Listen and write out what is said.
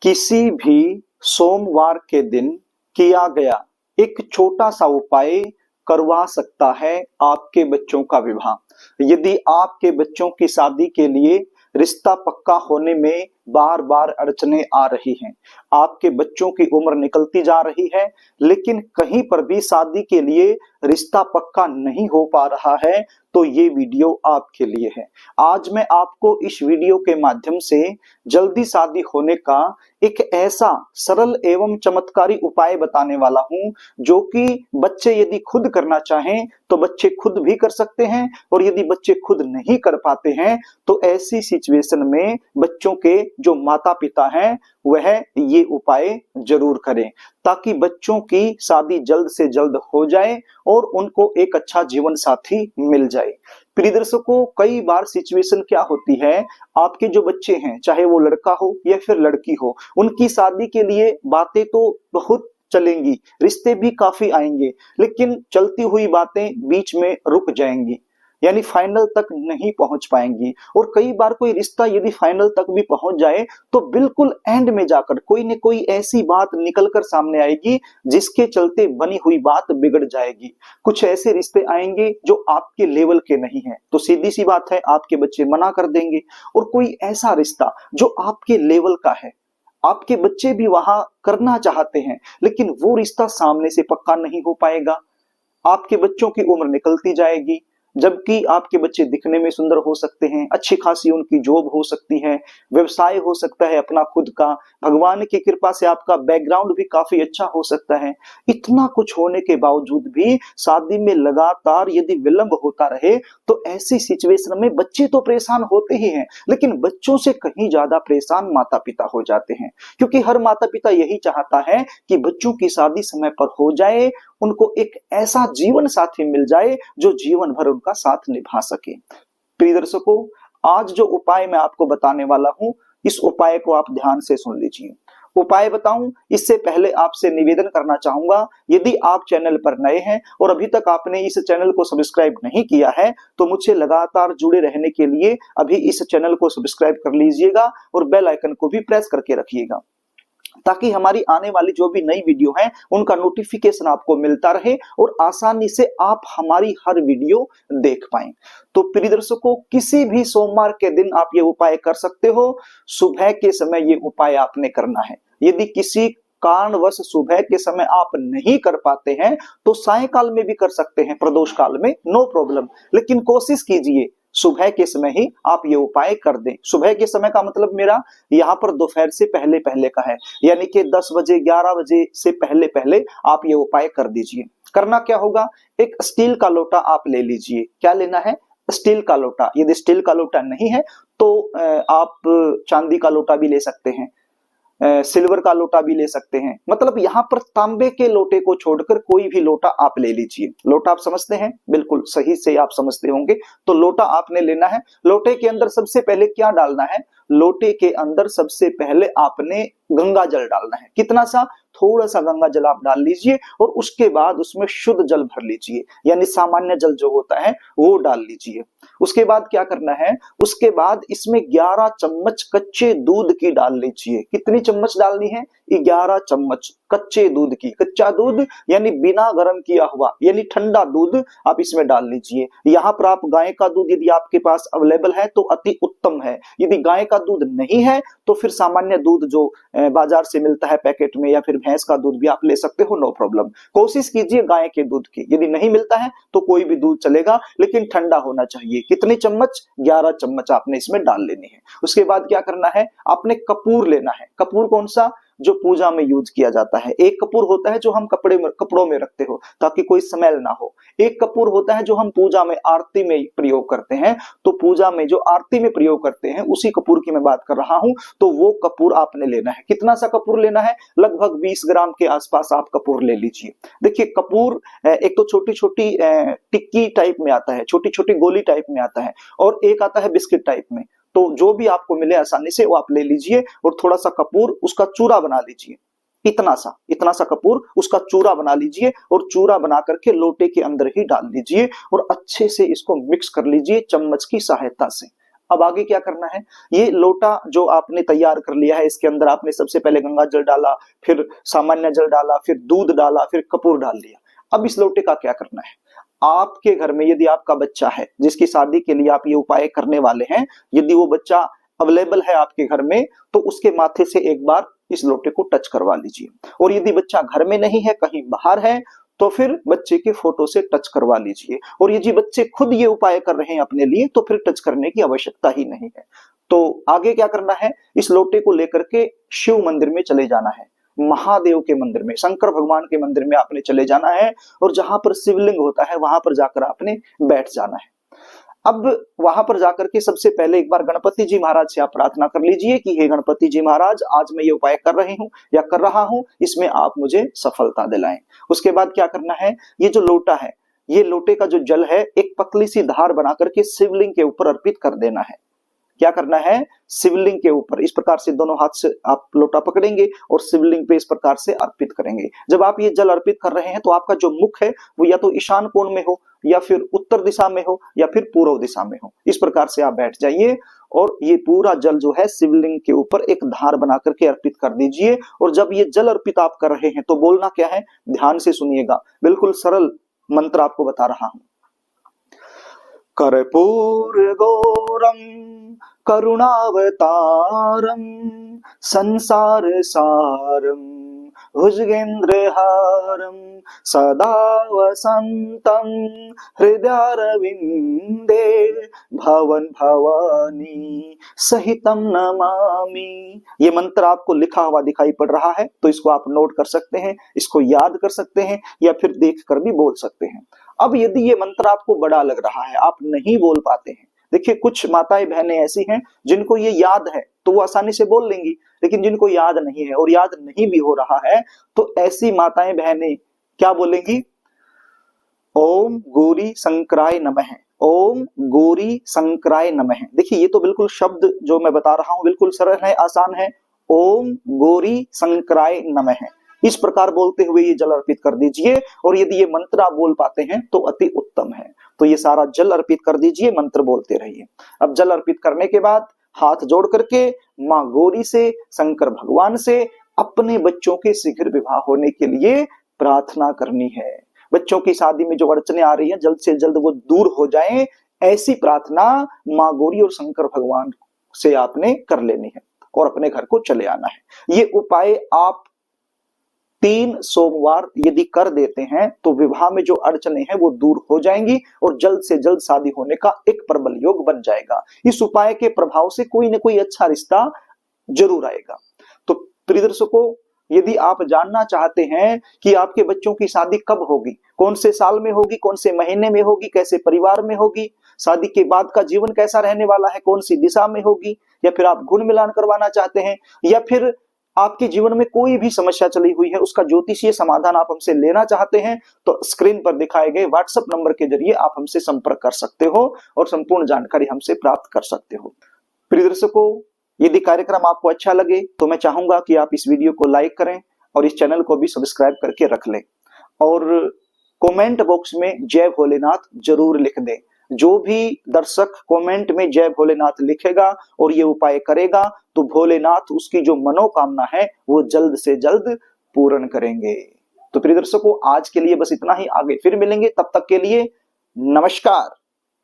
किसी भी सोमवार के दिन किया गया एक छोटा सा उपाय करवा सकता है आपके बच्चों का विवाह। यदि आपके बच्चों की शादी के लिए रिश्ता पक्का होने में बार बार अड़चने आ रही हैं, आपके बच्चों की उम्र निकलती जा रही है, लेकिन कहीं पर भी शादी के लिए रिश्ता पक्का नहीं हो पा रहा है, तो ये वीडियो आपके लिए है। आज मैं आपको इस वीडियो के माध्यम से जल्दी शादी होने का एक ऐसा सरल एवं चमत्कारी उपाय बताने वाला हूं, जो कि बच्चे यदि खुद करना चाहें तो बच्चे खुद भी कर सकते हैं, और यदि बच्चे खुद नहीं कर पाते हैं तो ऐसी सिचुएशन में बच्चों के जो माता पिता हैं वह ये उपाय जरूर करें, ताकि बच्चों की शादी जल्द से जल्द हो जाए और उनको एक अच्छा जीवन साथी मिल जाए। प्रिय दर्शकों, कई बार सिचुएशन क्या होती है, आपके जो बच्चे हैं, चाहे वो लड़का हो या फिर लड़की हो, उनकी शादी के लिए बातें तो बहुत चलेंगी, रिश्ते भी काफी आएंगे, लेकिन चलती हुई बातें बीच में रुक जाएंगी, यानी फाइनल तक नहीं पहुंच पाएंगी। और कई बार कोई रिश्ता यदि फाइनल तक भी पहुंच जाए तो बिल्कुल एंड में जाकर कोई न कोई ऐसी बात निकलकर सामने आएगी जिसके चलते बनी हुई बात बिगड़ जाएगी। कुछ ऐसे रिश्ते आएंगे जो आपके लेवल के नहीं है, तो सीधी सी बात है, आपके बच्चे मना कर देंगे। और कोई ऐसा रिश्ता जो आपके लेवल का है, आपके बच्चे भी वहां करना चाहते हैं, लेकिन वो रिश्ता सामने से पक्का नहीं हो पाएगा। आपके बच्चों की उम्र निकलती जाएगी, जबकि आपके बच्चे दिखने में सुंदर हो सकते हैं, अच्छी खासी उनकी जॉब हो सकती है, व्यवसाय हो सकता है अपना खुद का, भगवान की कृपा से आपका बैकग्राउंड भी काफी अच्छा हो सकता है। इतना कुछ होने के बावजूद भी शादी में लगातार यदि विलंब होता रहे तो ऐसी सिचुएशन में बच्चे तो परेशान होते ही हैं, लेकिन बच्चों से कहीं ज्यादा परेशान माता पिता हो जाते हैं, क्योंकि हर माता पिता यही चाहता है कि बच्चों की शादी समय पर हो जाए, उनको एक ऐसा जीवन साथी मिल जाए जो जीवन भर उनका साथ निभा सके। प्रिय दर्शकों, आज जो उपाय मैं आपको बताने वाला हूं, इस उपाय को आप ध्यान से सुन लीजिए। उपाय बताऊं इससे पहले आपसे निवेदन करना चाहूंगा, यदि आप चैनल पर नए हैं और अभी तक आपने इस चैनल को सब्सक्राइब नहीं किया है तो मुझसे लगातार जुड़े रहने के लिए अभी इस चैनल को सब्सक्राइब कर लीजिएगा और बेल आइकन को भी प्रेस करके रखिएगा, ताकि हमारी आने वाली जो भी नई वीडियो है उनका नोटिफिकेशन आपको मिलता रहे और आसानी से आप हमारी हर वीडियो देख पाएं। तो प्रिय दर्शकों, किसी भी सोमवार के दिन आप ये उपाय कर सकते हो। सुबह के समय ये उपाय आपने करना है। यदि किसी कारणवश सुबह के समय आप नहीं कर पाते हैं तो सायंकाल में भी कर सकते हैं, प्रदोष काल में, नो प्रॉब्लम, लेकिन कोशिश कीजिए सुबह के समय ही आप ये उपाय कर दें। सुबह के समय का मतलब मेरा यहाँ पर दोपहर से पहले पहले का है, यानी कि 10 बजे 11 बजे से पहले पहले आप ये उपाय कर दीजिए। करना क्या होगा, एक स्टील का लोटा आप ले लीजिए। क्या लेना है? स्टील का लोटा। यदि स्टील का लोटा नहीं है तो आप चांदी का लोटा भी ले सकते हैं, सिल्वर का लोटा भी ले सकते हैं, मतलब यहाँ पर तांबे के लोटे को छोड़कर कोई भी लोटा आप ले लीजिए। लोटा आप समझते हैं, बिल्कुल सही से आप समझते होंगे। तो लोटा आपने लेना है। लोटे के अंदर सबसे पहले क्या डालना है? लोटे के अंदर सबसे पहले आपने गंगा जल डालना है। कितना सा? थोड़ा सा गंगा जल आप डाल लीजिए और उसके बाद उसमें शुद्ध जल भर लीजिए, यानी सामान्य जल जो होता है वो डाल लीजिए। उसके बाद क्या करना है? उसके बाद इसमें 11 चम्मच कच्चे दूध की डाल लीजिए। कितनी चम्मच डालनी है? 11 चम्मच कच्चे दूध की। कच्चा दूध यानी बिना गर्म किया हुआ, यानी ठंडा दूध आप इसमें डाल लीजिए। यहाँ पर आप गाय का दूध यदि आपके पास अवेलेबल है तो अति उत्तम है। यदि गाय का दूध नहीं है तो फिर सामान्य दूध जो बाजार से मिलता है पैकेट में, या फिर भैंस का दूध भी आप ले सकते हो, नो प्रॉब्लम। कोशिश कीजिए गाय के दूध की। यदि नहीं मिलता है तो कोई भी दूध चलेगा, लेकिन ठंडा होना चाहिए। कितनी चम्मच? 11 चम्मच आपने इसमें डाल लेनी है। उसके बाद क्या करना है? आपने कपूर लेना है। कपूर कौन सा? जो पूजा में यूज किया जाता है। एक कपूर होता है जो हम कपड़ों में रखते हो ताकि कोई स्मेल ना हो। एक कपूर होता है जो हम पूजा में, आरती में प्रयोग करते हैं। तो पूजा में जो आरती में प्रयोग करते हैं उसी कपूर की मैं बात कर रहा हूं। तो वो कपूर आपने लेना है। कितना सा कपूर लेना है? लगभग 20 ग्राम के आसपास आप कपूर ले लीजिए। देखिए, कपूर एक तो छोटी छोटी टिक्की टाइप में आता है, छोटी छोटी गोली टाइप में आता है, और एक आता है बिस्किट टाइप में। तो जो भी आपको मिले आसानी से वो आप ले लीजिए और थोड़ा सा कपूर उसका चूरा बना लीजिए। इतना सा कपूर उसका चूरा बना लीजिए और चूरा बना करके लोटे के अंदर ही डाल दीजिए और अच्छे से इसको मिक्स कर लीजिए चम्मच की सहायता से। अब आगे क्या करना है, ये लोटा जो आपने तैयार कर लिया है, इसके अंदर आपने सबसे पहले गंगा जल डाला, फिर सामान्य जल डाला, फिर दूध डाला, फिर कपूर डाल दिया। अब इस लोटे का क्या करना है, आपके घर में यदि आपका बच्चा है जिसकी शादी के लिए आप ये उपाय करने वाले हैं, यदि वो बच्चा अवेलेबल है आपके घर में, तो उसके माथे से एक बार इस लोटे को टच करवा लीजिए। और यदि बच्चा घर में नहीं है, कहीं बाहर है, तो फिर बच्चे के फोटो से टच करवा लीजिए। और यदि बच्चे खुद ये उपाय कर रहे हैं अपने लिए, तो फिर टच करने की आवश्यकता ही नहीं है। तो आगे क्या करना है, इस लोटे को लेकर के शिव मंदिर में चले जाना है, महादेव के मंदिर में, शंकर भगवान के मंदिर में आपने चले जाना है, और जहां पर शिवलिंग होता है वहां पर जाकर आपने बैठ जाना है। अब वहां पर जाकर के सबसे पहले एक बार गणपति जी महाराज से आप प्रार्थना कर लीजिए कि हे गणपति जी महाराज, आज मैं ये उपाय कर रही हूँ या कर रहा हूँ, इसमें आप मुझे सफलता दिलाएं। उसके बाद क्या करना है, ये जो लोटा है, ये लोटे का जो जल है, एक पतली सी धार बना करके शिवलिंग के ऊपर अर्पित कर देना है। क्या करना है, शिवलिंग के ऊपर इस प्रकार से दोनों हाथ से आप लोटा पकड़ेंगे और शिवलिंग पे इस प्रकार से अर्पित करेंगे। जब आप ये जल अर्पित कर रहे हैं तो आपका जो मुख है वो या तो ईशान कोण में हो, या फिर उत्तर दिशा में हो, या फिर पूर्व दिशा में हो। इस प्रकार से आप बैठ जाइए और ये पूरा जल जो है शिवलिंग के ऊपर एक धार बना करके अर्पित कर दीजिए। और जब ये जल अर्पित आप कर रहे हैं तो बोलना क्या है, ध्यान से सुनिएगा, बिल्कुल सरल मंत्र आपको बता रहा हूं। कर्पूरगौरम करुणावतारम संसार सारम भुजगेन्द्रहारम सदा वसंतम हृदयारविंदे भवन भवानी सहितम नमामि। ये मंत्र आपको लिखा हुआ दिखाई पड़ रहा है, तो इसको आप नोट कर सकते हैं, इसको याद कर सकते हैं, या फिर देख कर भी बोल सकते हैं। अब यदि ये मंत्र आपको बड़ा लग रहा है, आप नहीं बोल पाते हैं, देखिए कुछ माताएं बहनें ऐसी हैं जिनको ये याद है तो वो आसानी से बोल लेंगी, लेकिन जिनको याद नहीं है और याद नहीं भी हो रहा है, तो ऐसी माताएं बहनें क्या बोलेंगी, ओम गौरी शंकराय नमः, ओम गौरी शंकराय नमः। देखिए ये तो बिल्कुल शब्द जो मैं बता रहा हूं बिल्कुल सरल है, आसान है, ओम गौरी शंकराय नमः। इस प्रकार बोलते हुए ये जल अर्पित कर दीजिए। और यदि ये मंत्र आप बोल पाते हैं तो अति उत्तम है। तो ये सारा जल अर्पित कर दीजिए, मंत्र बोलते रहिए। अब जल अर्पित करने के बाद हाथ जोड़ करके मां गौरी से, शंकर भगवान से अपने बच्चों के शीघ्र विवाह होने के लिए प्रार्थना करनी है। बच्चों की शादी में जो अड़चने आ रही हैं जल्द से जल्द वो दूर हो जाएं, ऐसी प्रार्थना मां गौरी और शंकर भगवान से आपने कर लेनी है और अपने घर को चले आना है। ये उपाय आप 3 सोमवार यदि कर देते हैं तो विवाह में जो अड़चने हैं वो दूर हो जाएंगी और जल्द से जल्द शादी होने का एक प्रबल योग बन जाएगा। इस उपाय के प्रभाव से कोई ना कोई अच्छा रिश्ता जरूर आएगा। तो प्रिय दर्शकों, यदि आप जानना चाहते हैं कि आपके बच्चों की शादी कब होगी, कौन से साल में होगी, कौन से महीने में होगी, कैसे परिवार में होगी, शादी के बाद का जीवन कैसा रहने वाला है, कौन सी दिशा में होगी, या फिर आप गुण मिलान करवाना चाहते हैं, या फिर आपके जीवन में कोई भी समस्या चली हुई है उसका ज्योतिषीय समाधान आप हमसे लेना चाहते हैं, तो स्क्रीन पर दिखाए गए व्हाट्सएप नंबर के जरिए आप हमसे संपर्क कर सकते हो और संपूर्ण जानकारी हमसे प्राप्त कर सकते हो। प्रिय दर्शकों, यदि कार्यक्रम आपको अच्छा लगे तो मैं चाहूंगा कि आप इस वीडियो को लाइक करें और इस चैनल को भी सब्सक्राइब करके रख लें, और कमेंट बॉक्स में जय भोलेनाथ जरूर लिख दें। जो भी दर्शक कमेंट में जय भोलेनाथ लिखेगा और ये उपाय करेगा तो भोलेनाथ उसकी जो मनोकामना है वो जल्द से जल्द पूर्ण करेंगे। तो प्रिय दर्शकों, आज के लिए बस इतना ही, आगे फिर मिलेंगे, तब तक के लिए नमस्कार।